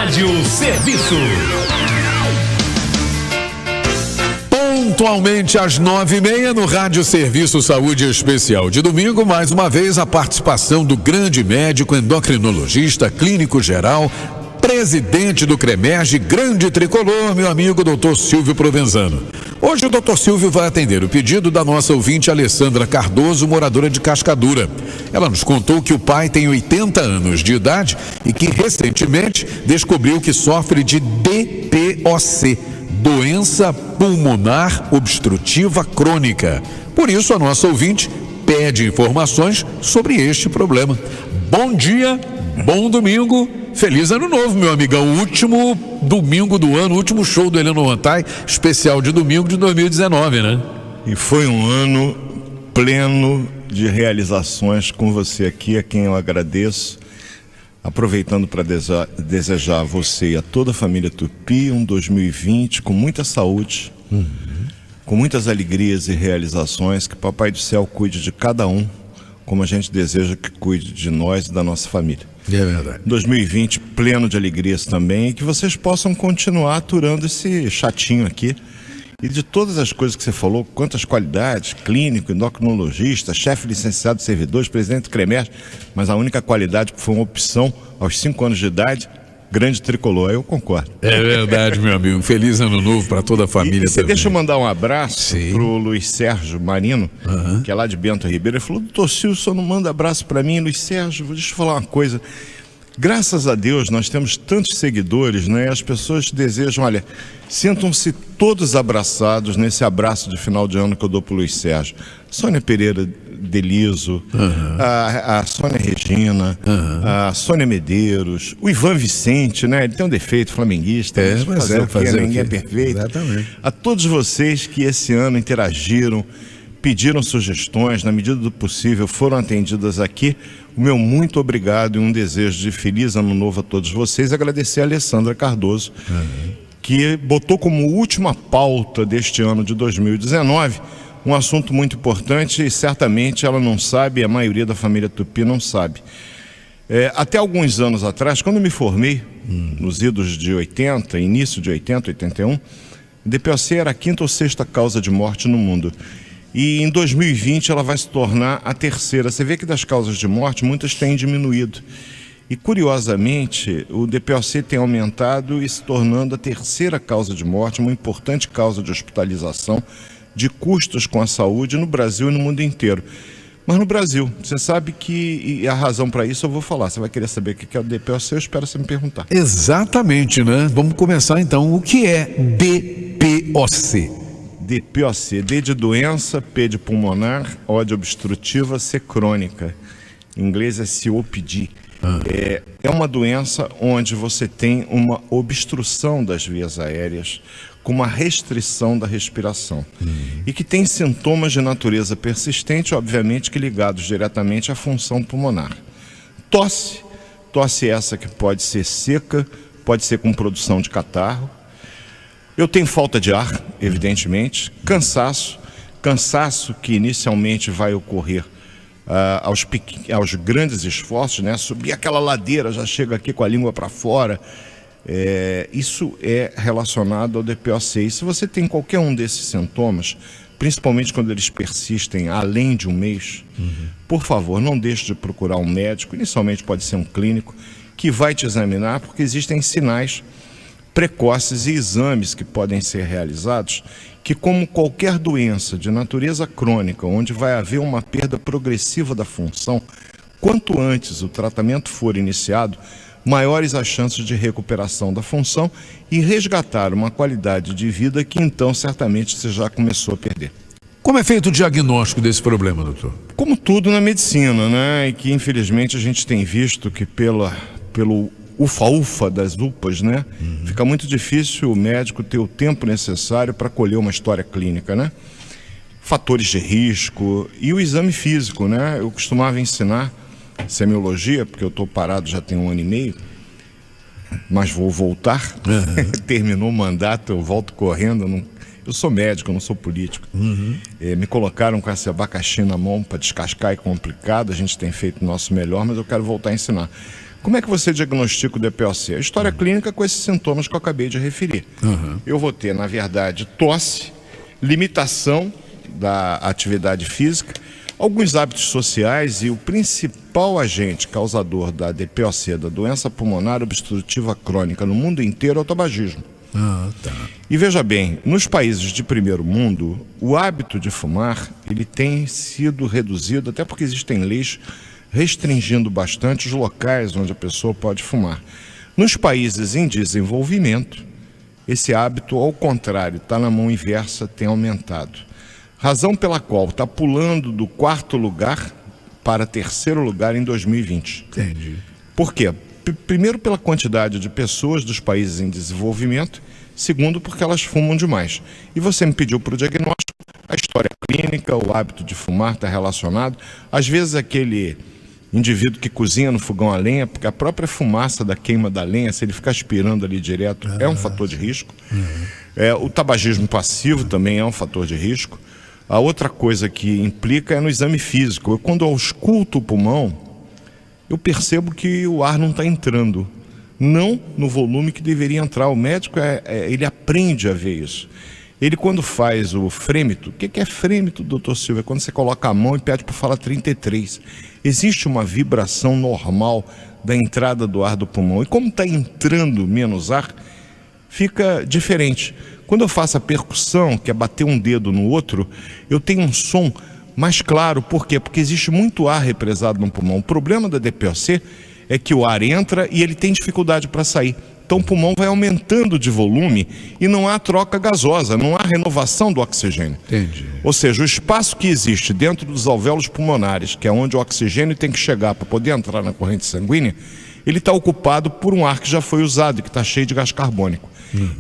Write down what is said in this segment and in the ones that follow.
Rádio Serviço. Pontualmente às 9h30 no Rádio Serviço Saúde Especial de domingo, mais uma vez a participação do grande médico endocrinologista clínico geral, presidente do CREMERGE, grande tricolor, meu amigo Dr. Silvio Provenzano. Hoje o Dr. Silvio vai atender o pedido da nossa ouvinte Alessandra Cardoso, moradora de Cascadura. Ela nos contou que o pai tem 80 anos de idade e que recentemente descobriu que sofre de DPOC, doença pulmonar obstrutiva crônica. Por isso a nossa ouvinte pede informações sobre este problema. Bom dia, bom domingo. Feliz ano novo, meu amigão. Último domingo do ano, último show do Heleno Rantai, especial de domingo de 2019, né? E foi um ano pleno de realizações com você aqui, a quem eu agradeço. Aproveitando para desejar a você e a toda a família Tupi um 2020 com muita saúde, com muitas alegrias e realizações, que Papai do Céu cuide de cada um, como a gente deseja que cuide de nós e da nossa família. É verdade. 2020 pleno de alegrias também, e que vocês possam continuar aturando esse chatinho aqui. E de todas as coisas que você falou, quantas qualidades, clínico, endocrinologista, chefe licenciado de servidores, presidente do CREMERGE, mas a única qualidade que foi uma opção aos 5 anos de idade, grande tricolor, eu concordo. É verdade, meu amigo. Feliz ano novo para toda a família. E você deixa eu mandar um abraço pro Luiz Sérgio Marino, que é lá de Bento Ribeiro. Ele falou: doutor Silvio, só não manda abraço para mim. Luiz Sérgio, deixa eu falar uma coisa. Graças a Deus nós temos tantos seguidores, né? As pessoas desejam, olha, sintam-se todos abraçados nesse abraço de final de ano que eu dou pro Luiz Sérgio. Sônia Pereira Deliso, a Sônia Regina, a Sônia Medeiros, o Ivan Vicente, né? Ele tem um defeito, flamenguista, fazer ninguém é perfeito. Exatamente. A todos vocês que esse ano interagiram, pediram sugestões, na medida do possível foram atendidas aqui. O meu muito obrigado e um desejo de feliz ano novo a todos vocês. Agradecer a Alessandra Cardoso, que botou como última pauta deste ano de 2019 um assunto muito importante, e certamente ela não sabe, a maioria da família Tupi não sabe. Até alguns anos atrás, quando eu me formei, nos idos de 80, início de 80, 81, DPOC era a 5ª ou 6ª causa de morte no mundo. E em 2020 ela vai se tornar a 3ª. Você vê que das causas de morte, muitas têm diminuído. E curiosamente, o DPOC tem aumentado e se tornando a 3ª causa de morte, uma importante causa de hospitalização, de custos com a saúde no Brasil e no mundo inteiro. Mas no Brasil, você sabe que, e a razão para isso eu vou falar, você vai querer saber o que é o DPOC, eu espero você me perguntar. Exatamente, né? Vamos começar então. O que é DPOC? DPOC, D de doença, P de pulmonar, O de obstrutiva, C crônica. Em inglês é COPD. É uma doença onde você tem uma obstrução das vias aéreas, com uma restrição da respiração. E que tem sintomas de natureza persistente, obviamente que ligados diretamente à função pulmonar. Tosse essa que pode ser seca, pode ser com produção de catarro. Eu tenho falta de ar, evidentemente. Cansaço que inicialmente vai ocorrer aos grandes esforços, né? Subir aquela ladeira, já chega aqui com a língua para fora. Isso é relacionado ao DPOC. E se você tem qualquer um desses sintomas, principalmente quando eles persistem além de um mês, por favor, não deixe de procurar um médico. Inicialmente pode ser um clínico que vai te examinar, porque existem sinais precoces e exames que podem ser realizados, que como qualquer doença de natureza crônica, onde vai haver uma perda progressiva da função, quanto antes o tratamento for iniciado, maiores as chances de recuperação da função e resgatar uma qualidade de vida que então certamente você já começou a perder. Como é feito o diagnóstico desse problema, doutor? Como tudo na medicina, né? E que infelizmente a gente tem visto que pelo ufa-ufa das UPAs, né? Fica muito difícil o médico ter o tempo necessário para colher uma história clínica, né? Fatores de risco e o exame físico, né? Eu costumava ensinar semiologia, porque eu estou parado já tem 1 ano e meio, mas vou voltar. Terminou o mandato, eu volto correndo. Eu sou médico, eu não sou político. Me colocaram com esse abacaxi na mão para descascar, é complicado, a gente tem feito o nosso melhor, mas eu quero voltar a ensinar. Como é que você diagnostica o DPOC? A história clínica com esses sintomas que eu acabei de referir. Eu vou ter, na verdade, tosse, limitação da atividade física, alguns hábitos sociais e o principal agente causador da DPOC, da doença pulmonar obstrutiva crônica no mundo inteiro, é o tabagismo. E veja bem, nos países de primeiro mundo, o hábito de fumar ele tem sido reduzido, até porque existem leis restringindo bastante os locais onde a pessoa pode fumar. Nos países em desenvolvimento, esse hábito, ao contrário, está na mão inversa, tem aumentado. Razão pela qual está pulando do 4º lugar para 3º lugar em 2020. Entendi. Por quê? Primeiro, pela quantidade de pessoas dos países em desenvolvimento. Segundo, porque elas fumam demais. E você me pediu para o diagnóstico, a história clínica, o hábito de fumar está relacionado. Às vezes aquele indivíduo que cozinha no fogão a lenha, porque a própria fumaça da queima da lenha, se ele ficar aspirando ali direto, é um fator de risco. O tabagismo passivo também é um fator de risco. A outra coisa que implica é no exame físico. Quando eu ausculto o pulmão, eu percebo que o ar não está entrando, não no volume que deveria entrar. O médico, ele aprende a ver isso. Ele, quando faz o frêmito, o que é frêmito, doutor Silva? É quando você coloca a mão e pede para falar 33. Existe uma vibração normal da entrada do ar do pulmão. E como está entrando menos ar, fica diferente. Quando eu faço a percussão, que é bater um dedo no outro, eu tenho um som mais claro. Por quê? Porque existe muito ar represado no pulmão. O problema da DPOC é que o ar entra e ele tem dificuldade para sair. Então o pulmão vai aumentando de volume e não há troca gasosa, não há renovação do oxigênio. Entendi. Ou seja, o espaço que existe dentro dos alvéolos pulmonares, que é onde o oxigênio tem que chegar para poder entrar na corrente sanguínea, ele está ocupado por um ar que já foi usado e que está cheio de gás carbônico.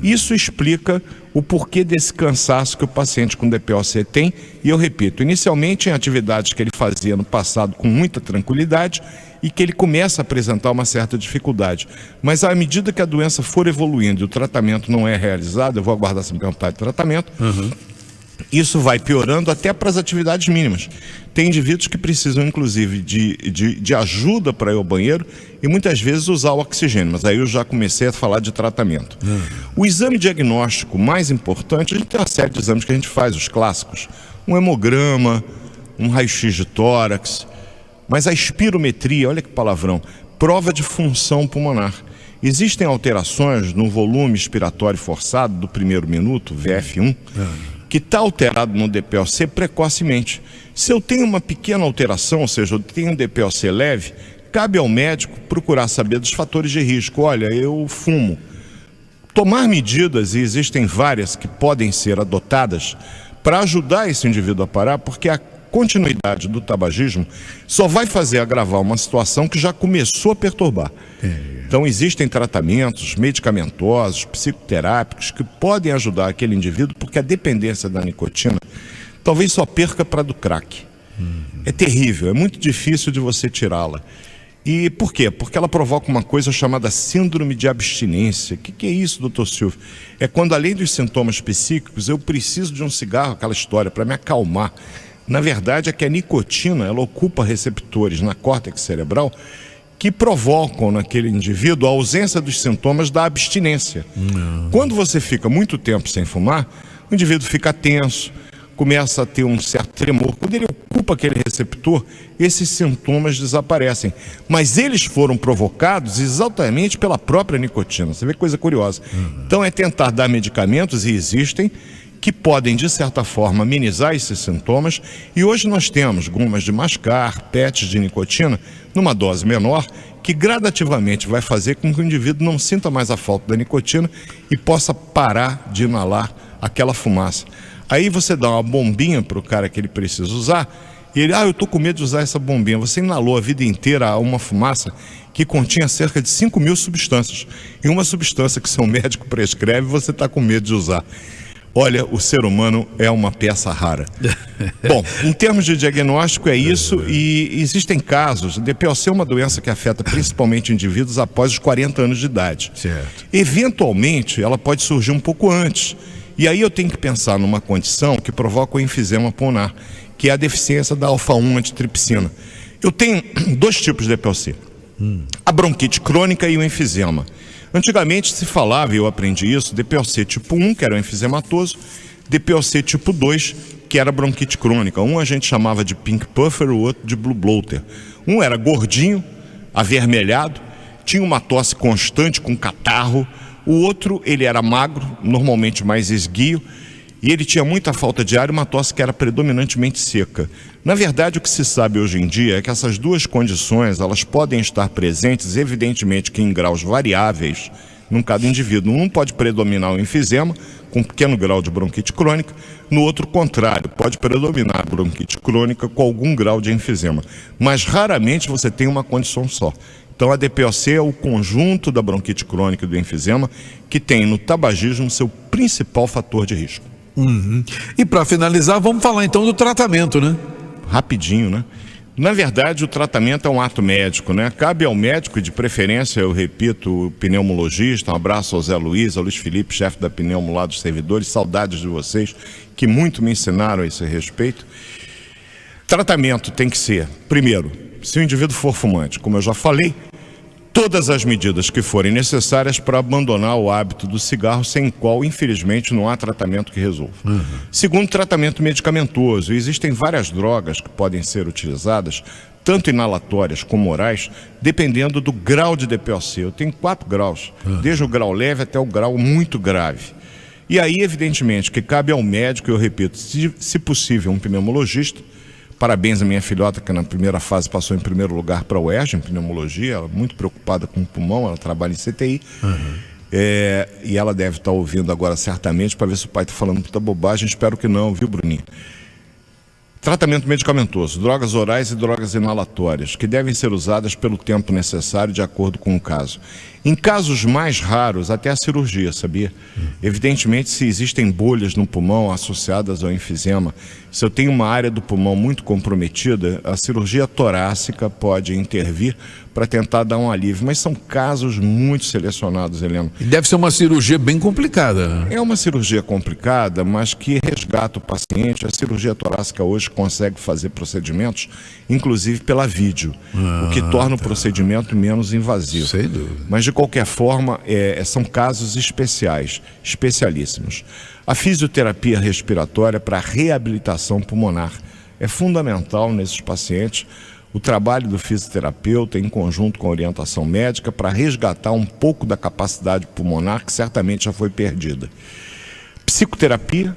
Isso explica o porquê desse cansaço que o paciente com DPOC tem. E eu repito, inicialmente em atividades que ele fazia no passado com muita tranquilidade e que ele começa a apresentar uma certa dificuldade. Mas à medida que a doença for evoluindo e o tratamento não é realizado, eu vou aguardar se me perguntar de tratamento, isso vai piorando até para as atividades mínimas. Tem indivíduos que precisam, inclusive, de ajuda para ir ao banheiro e muitas vezes usar o oxigênio, mas aí eu já comecei a falar de tratamento. O exame diagnóstico mais importante, a gente tem uma série de exames que a gente faz, os clássicos. Um hemograma, um raio-x de tórax, mas a espirometria, olha que palavrão, prova de função pulmonar. Existem alterações no volume expiratório forçado do primeiro minuto, VF1, que está alterado no DPOC precocemente. Se eu tenho uma pequena alteração, ou seja, eu tenho um DPOC leve, cabe ao médico procurar saber dos fatores de risco. Olha, eu fumo. Tomar medidas, e existem várias que podem ser adotadas para ajudar esse indivíduo a parar, porque a continuidade do tabagismo só vai fazer agravar uma situação que já começou a perturbar. Então existem tratamentos medicamentosos, psicoterápicos que podem ajudar aquele indivíduo, porque a dependência da nicotina talvez só perca para do crack. É terrível, é muito difícil de você tirá-la. E por quê? Porque ela provoca uma coisa chamada síndrome de abstinência. O que é isso, doutor Silvio? É quando, além dos sintomas psíquicos, eu preciso de um cigarro, aquela história, para me acalmar. Na verdade, é que a nicotina, ela ocupa receptores na córtex cerebral que provocam naquele indivíduo a ausência dos sintomas da abstinência. Quando você fica muito tempo sem fumar, o indivíduo fica tenso, começa a ter um certo tremor. Quando ele ocupa aquele receptor, esses sintomas desaparecem. Mas eles foram provocados exatamente pela própria nicotina. Você vê que coisa curiosa. Então é tentar dar medicamentos, e existem, que podem, de certa forma, amenizar esses sintomas. E hoje nós temos gomas de mascar, PETs de nicotina, numa dose menor, que gradativamente vai fazer com que o indivíduo não sinta mais a falta da nicotina e possa parar de inalar aquela fumaça. Aí você dá uma bombinha para o cara que ele precisa usar, e ele, eu estou com medo de usar essa bombinha. Você inalou a vida inteira uma fumaça que continha cerca de 5.000 substâncias. E uma substância que seu médico prescreve, você está com medo de usar. Olha, o ser humano é uma peça rara. Bom, em termos de diagnóstico é isso, e existem casos. DPOC é uma doença que afeta principalmente indivíduos após os 40 anos de idade. Certo. Eventualmente, ela pode surgir um pouco antes. E aí eu tenho que pensar numa condição que provoca o enfisema pulmonar, que é a deficiência da alfa-1 antitripsina. Eu tenho dois tipos de DPOC. A bronquite crônica e o enfisema. Antigamente se falava, e eu aprendi isso, DPOC tipo 1, que era o enfisematoso, DPOC tipo 2, que era bronquite crônica. Um a gente chamava de pink puffer, o outro de blue bloater. Um era gordinho, avermelhado, tinha uma tosse constante com catarro. O outro, ele era magro, normalmente mais esguio, e ele tinha muita falta de ar e uma tosse que era predominantemente seca. Na verdade, o que se sabe hoje em dia é que essas duas condições, elas podem estar presentes, evidentemente que em graus variáveis, num cada indivíduo. Um pode predominar o enfisema, com um pequeno grau de bronquite crônica, no outro contrário, pode predominar a bronquite crônica com algum grau de enfisema. Mas raramente você tem uma condição só. Então a DPOC é o conjunto da bronquite crônica e do enfisema que tem no tabagismo seu principal fator de risco. E para finalizar, vamos falar então do tratamento, né? Rapidinho, né? Na verdade, o tratamento é um ato médico, né? Cabe ao médico, e de preferência, eu repito, o pneumologista. Um abraço ao Zé Luiz, ao Luiz Felipe, chefe da Pneumo lá dos servidores. Saudades de vocês, que muito me ensinaram a esse respeito. Tratamento tem que ser, primeiro, se o indivíduo for fumante, como eu já falei, todas as medidas que forem necessárias para abandonar o hábito do cigarro, sem o qual, infelizmente, não há tratamento que resolva. Segundo, tratamento medicamentoso. Existem várias drogas que podem ser utilizadas, tanto inalatórias como orais, dependendo do grau de DPOC. Eu tenho 4 graus, desde o grau leve até o grau muito grave. E aí, evidentemente, que cabe ao médico, eu repito, se possível, um pneumologista. Parabéns à minha filhota, que na primeira fase passou em primeiro lugar para a UERJ, em pneumologia. Ela é muito preocupada com o pulmão, ela trabalha em CTI. E ela deve estar ouvindo agora certamente para ver se o pai está falando muita bobagem. Espero que não, viu, Bruninho? Tratamento medicamentoso, drogas orais e drogas inalatórias, que devem ser usadas pelo tempo necessário de acordo com o caso. Em casos mais raros, até a cirurgia, sabia? Evidentemente, se existem bolhas no pulmão associadas ao enfisema, se eu tenho uma área do pulmão muito comprometida, a cirurgia torácica pode intervir para tentar dar um alívio, mas são casos muito selecionados, Heleno. E deve ser uma cirurgia bem complicada. É uma cirurgia complicada, mas que resgata o paciente. A cirurgia torácica hoje consegue fazer procedimentos, inclusive pela vídeo, o que torna o procedimento menos invasivo. Sem dúvida. Mas de qualquer forma, são casos especiais, especialíssimos. A fisioterapia respiratória para reabilitação pulmonar é fundamental nesses pacientes. O trabalho do fisioterapeuta em conjunto com a orientação médica para resgatar um pouco da capacidade pulmonar que certamente já foi perdida. Psicoterapia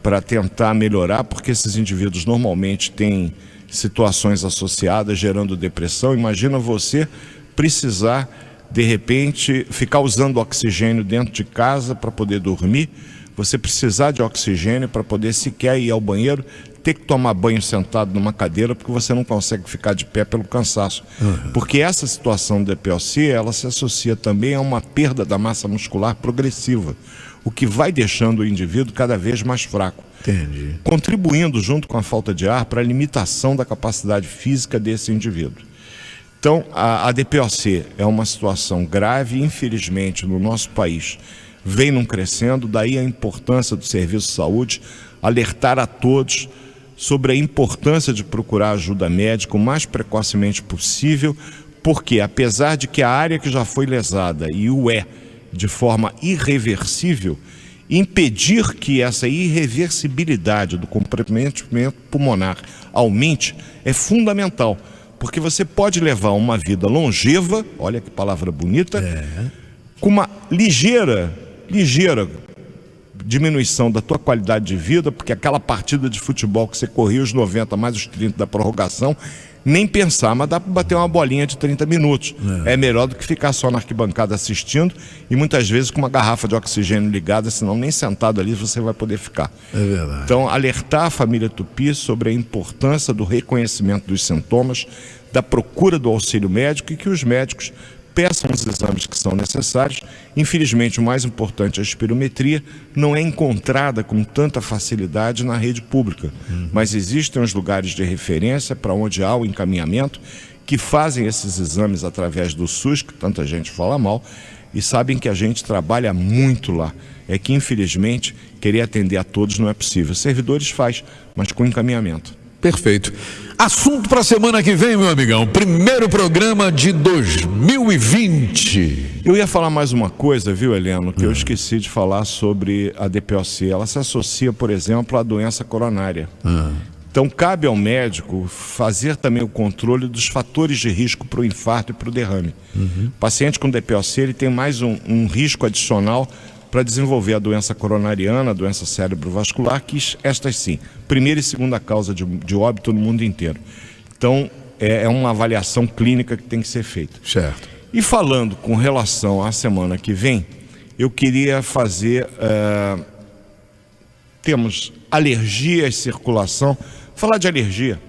para tentar melhorar, porque esses indivíduos normalmente têm situações associadas gerando depressão. Imagina você precisar, de repente, ficar usando oxigênio dentro de casa para poder dormir, você precisar de oxigênio para poder sequer ir ao banheiro, ter que tomar banho sentado numa cadeira porque você não consegue ficar de pé pelo cansaço. Porque essa situação do DPOC, ela se associa também a uma perda da massa muscular progressiva, o que vai deixando o indivíduo cada vez mais fraco. Entendi. Contribuindo junto com a falta de ar para a limitação da capacidade física desse indivíduo. Então, a DPOC é uma situação grave, infelizmente, no nosso país, vem num crescendo, daí a importância do serviço de saúde, alertar a todos sobre a importância de procurar ajuda médica o mais precocemente possível, porque apesar de que a área que já foi lesada e o de forma irreversível, impedir que essa irreversibilidade do comprometimento pulmonar aumente é fundamental, porque você pode levar uma vida longeva, olha que palavra bonita, com uma ligeira diminuição da tua qualidade de vida, porque aquela partida de futebol que você corria os 90 mais os 30 da prorrogação, nem pensar, mas dá para bater uma bolinha de 30 minutos. É melhor do que ficar só na arquibancada assistindo e muitas vezes com uma garrafa de oxigênio ligada, senão nem sentado ali você vai poder ficar. É verdade. Então, alertar a família Tupi sobre a importância do reconhecimento dos sintomas, da procura do auxílio médico e que os médicos peçam os exames que são necessários. Infelizmente, o mais importante, a espirometria, não é encontrada com tanta facilidade na rede pública, mas existem os lugares de referência para onde há o encaminhamento, que fazem esses exames através do SUS, que tanta gente fala mal, e sabem que a gente trabalha muito lá. É que, infelizmente, querer atender a todos não é possível. Servidores faz, mas com encaminhamento. Perfeito. Assunto para a semana que vem, meu amigão. Primeiro programa de 2020. Eu ia falar mais uma coisa, viu, Heleno, que eu esqueci de falar sobre a DPOC. Ela se associa, por exemplo, à doença coronária. Então, cabe ao médico fazer também o controle dos fatores de risco para o infarto e para o derrame. O paciente com DPOC ele tem mais um risco adicional para desenvolver a doença coronariana, a doença cerebrovascular, que estas sim, primeira e segunda causa de óbito no mundo inteiro. Então, é uma avaliação clínica que tem que ser feita. Certo. E falando com relação à semana que vem, eu queria fazer... temos alergia e circulação. Falar de alergia.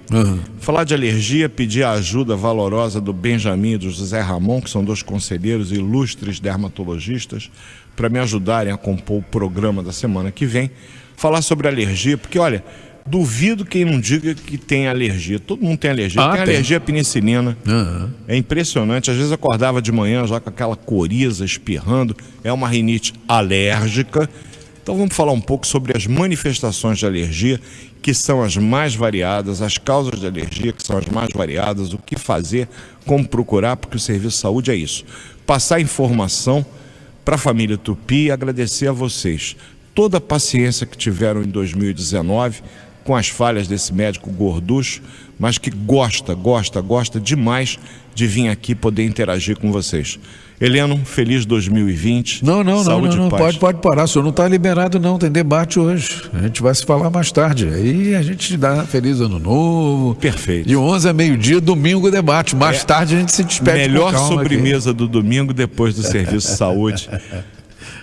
Falar de alergia, pedir a ajuda valorosa do Benjamin e do José Ramon, que são dois conselheiros ilustres dermatologistas, para me ajudarem a compor o programa da semana que vem. Falar sobre alergia, porque olha, duvido quem não diga que tem alergia. Todo mundo tem alergia. Tem alergia à penicilina. É impressionante. Às vezes acordava de manhã já com aquela coriza espirrando. É uma rinite alérgica. Então vamos falar um pouco sobre as manifestações de alergia, que são as mais variadas, as causas de alergia, que são as mais variadas, o que fazer, como procurar, porque o Serviço de Saúde é isso. Passar informação para a família Tupi e agradecer a vocês. Toda a paciência que tiveram em 2019, com as falhas desse médico gorducho, mas que gosta demais de vir aqui poder interagir com vocês. Heleno, feliz 2020. Não, Saúde e paz. Pode parar, o senhor não está liberado não, tem debate hoje. A gente vai se falar mais tarde. Aí a gente dá feliz ano novo. Perfeito. De 11 a meio-dia, domingo, debate. Mais tarde a gente se despede. Melhor sobremesa do domingo depois do Serviço de Saúde.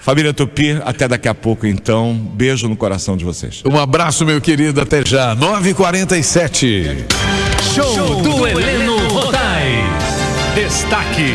Família Tupi, até daqui a pouco então. Beijo no coração de vocês. Um abraço, meu querido, até já. 9h47. Show do Heleno Rodai. Destaque